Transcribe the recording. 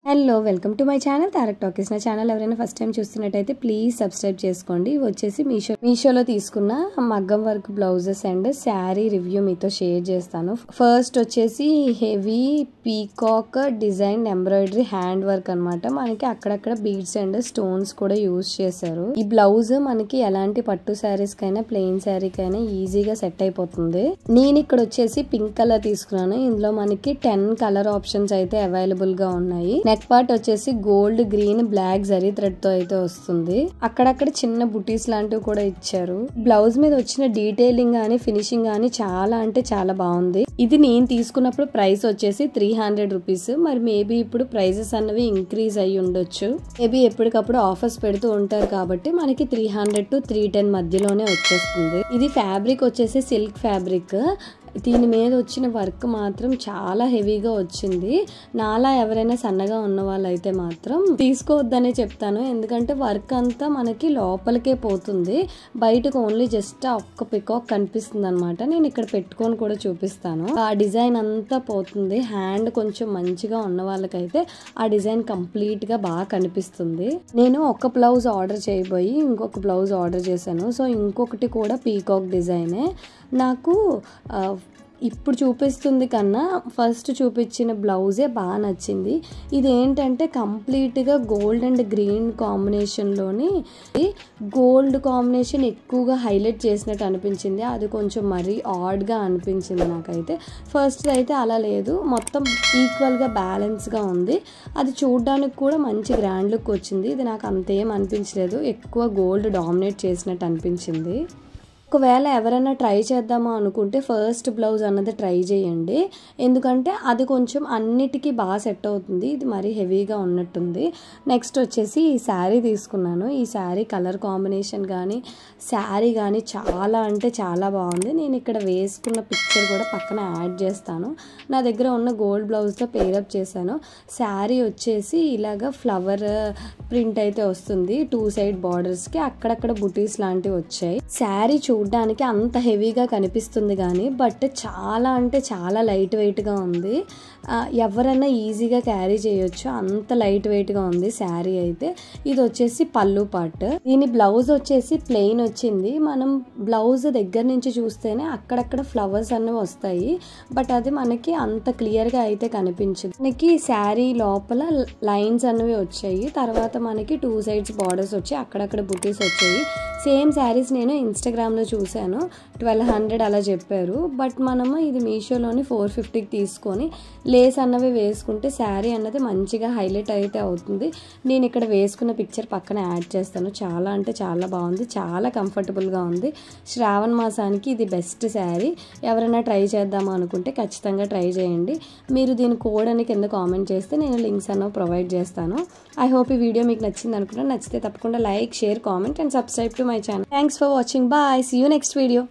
Hello welcome to my channel Tarak talkies. నా channel ఎవరైనా first time చూస్తున్నట్టయితే ప్లీజ్ సబ్స్క్రైబ్ చేసుకోండి. ఇవి వచ్చేసి మీషోలో తీసుకున్న మగ్గం work blouses and sari review మీతో షేర్ చేస్తాను. ఫస్ట్ వచ్చేసి heavy peacock design embroidery hand work అనమాట. మనకి అక్కడక్కడ బీడ్స్ అండ్ స్టోన్స్ కూడా యూజ్ చేశారు. ఈ బ్లౌజ్ మనకి ఎలాంటి పట్టు శారీస్ కైనా ప్లెయిన్ శారీకైనా ఈజీగా సెట్ అయిపోతుంది. నేను ఇక్కడ వచ్చేసి పింక్ కలర్ తీసుకున్నాను. ఇందులో మనకి 10 కలర్ ఆప్షన్స్ అయితే అవైలబుల్ గా ఉన్నాయి. నెక్ పార్ట్ వచ్చేసి gold, green, black zari thread తో అయితే వస్తుంది. అక్కడక్కడ చిన్న బుటీస్ లాంటివి కూడా ఇచ్చారు. బ్లౌజ్ మీద వచ్చిన డీటెయిలింగ్ గానీ ఫినిషింగ్ గానీ చాలా అంటే చాలా బాగుంది. ఇది నేను తీసుకున్నప్పుడు ప్రైస్ వచ్చేసి 300 రూపీస్. మరి మేబీ ఇప్పుడు ప్రైజెస్ అన్నవి ఇంక్రీజ్ అయ్యి ఉండొచ్చు. మేబీ ఎప్పటికప్పుడు ఆఫర్స్ పెడుతూ ఉంటారు కాబట్టి మనకి 300 to 310 మధ్యలోనే వచ్చేస్తుంది. ఇది ఫ్యాబ్రిక్ వచ్చేసి సిల్క్ ఫ్యాబ్రిక్. దీని మీద వచ్చిన వర్క్ మాత్రం చాలా హెవీగా వచ్చింది. నాలా ఎవరైనా సన్నగా ఉన్న వాళ్ళైతే మాత్రం తీసుకోవద్దనే చెప్తాను. ఎందుకంటే వర్క్ అంతా మనకి లోపలికే పోతుంది, బయటకు ఓన్లీ జస్ట్ ఒక్క పికాక్ కనిపిస్తుంది అనమాట. నేను ఇక్కడ పెట్టుకొని కూడా చూపిస్తాను. ఆ డిజైన్ అంతా పోతుంది. హ్యాండ్ కొంచెం మంచిగా ఉన్న వాళ్ళకైతే ఆ డిజైన్ కంప్లీట్ గా బాగా కనిపిస్తుంది. నేను ఒక బ్లౌజ్ ఆర్డర్ చేయబోయి ఇంకొక బ్లౌజ్ ఆర్డర్ చేశాను. సో ఇంకొకటి కూడా పీకాక్ డిజైనే. నాకు ఇప్పుడు చూపిస్తుంది కన్నా ఫస్ట్ చూపించిన బ్లౌజే బాగా నచ్చింది. ఇది ఏంటంటే కంప్లీట్గా గోల్డ్ అండ్ గ్రీన్ కాంబినేషన్లోని గోల్డ్ కాంబినేషన్ ఎక్కువగా హైలైట్ చేసినట్టు అనిపించింది. అది కొంచెం మరీ ఆడ్గా అనిపించింది నాకైతే. ఫస్ట్ అయితే అలా లేదు, మొత్తం ఈక్వల్గా బ్యాలెన్స్గా ఉంది. అది చూడడానికి కూడా మంచి గ్రాండ్ లుక్ వచ్చింది. ఇది నాకు అంతేం అనిపించలేదు, ఎక్కువ గోల్డ్ డామినేట్ చేసినట్టు అనిపించింది. ఒకవేళ ఎవరైనా ట్రై చేద్దామా అనుకుంటే ఫస్ట్ బ్లౌజ్ అన్నది ట్రై చేయండి. ఎందుకంటే అది కొంచెం అన్నిటికీ బాగా సెట్ అవుతుంది. ఇది మరీ హెవీగా ఉన్నట్టుంది. నెక్స్ట్ వచ్చేసి ఈ శారీ తీసుకున్నాను. ఈ శారీ కలర్ కాంబినేషన్ కానీ శారీ కానీ చాలా అంటే చాలా బాగుంది. నేను ఇక్కడ వేసుకున్న పిక్చర్ కూడా పక్కన యాడ్ చేస్తాను. నా దగ్గర ఉన్న గోల్డ్ బ్లౌజ్తో పేరప్ చేశాను. శారీ వచ్చేసి ఇలాగ ఫ్లవర్ ప్రింట్ అయితే వస్తుంది. 2 సైడ్ బార్డర్స్కి అక్కడక్కడ బుటీస్ లాంటివి వచ్చాయి. శారీ చూడడానికి అంత హెవీగా కనిపిస్తుంది కానీ బట్ చాలా అంటే చాలా లైట్ వెయిట్గా ఉంది. ఎవరైనా ఈజీగా క్యారీ చేయొచ్చు, అంత లైట్ వెయిట్గా ఉంది శారీ అయితే. ఇది వచ్చేసి పళ్ళు పార్ట్. దీని బ్లౌజ్ వచ్చేసి ప్లెయిన్ వచ్చింది. మనం బ్లౌజ్ దగ్గర నుంచి చూస్తేనే అక్కడక్కడ ఫ్లవర్స్ అన్నవి వస్తాయి, బట్ అది మనకి అంత క్లియర్గా అయితే కనిపించదు. మనకి శారీ లోపల లైన్స్ అన్నవి వచ్చాయి. తర్వాత మనకి 2 సైడ్స్ బార్డర్స్ వచ్చాయి, అక్కడక్కడ బుటీస్ వచ్చాయి. సేమ్ శారీస్ నేను ఇన్స్టాగ్రామ్లో చూశాను, 1200 అలా చెప్పారు. బట్ మనము ఇది మీషోలోని 450కి తీసుకొని లేస్ అన్నవి వేసుకుంటే శారీ అన్నది మంచిగా హైలైట్ అయితే అవుతుంది. నేను ఇక్కడ వేసుకున్న పిక్చర్ పక్కన యాడ్ చేస్తాను. చాలా అంటే చాలా బాగుంది, చాలా కంఫర్టబుల్గా ఉంది. శ్రావణ మాసానికి ఇది బెస్ట్ శారీ. ఎవరైనా ట్రై చేద్దామా అనుకుంటే ఖచ్చితంగా ట్రై చేయండి. మీరు దీని కోడ్ అని కింద కామెంట్ చేస్తే నేను లింక్స్ అన్నవి ప్రొవైడ్ చేస్తాను. ఐ హోప్ ఈ వీడియో మీకు నచ్చింది అనుకుంటున్నాను. నచ్చితే తప్పకుండా like, share, comment and subscribe to my channel. Thanks for watching. Bye. See you next video.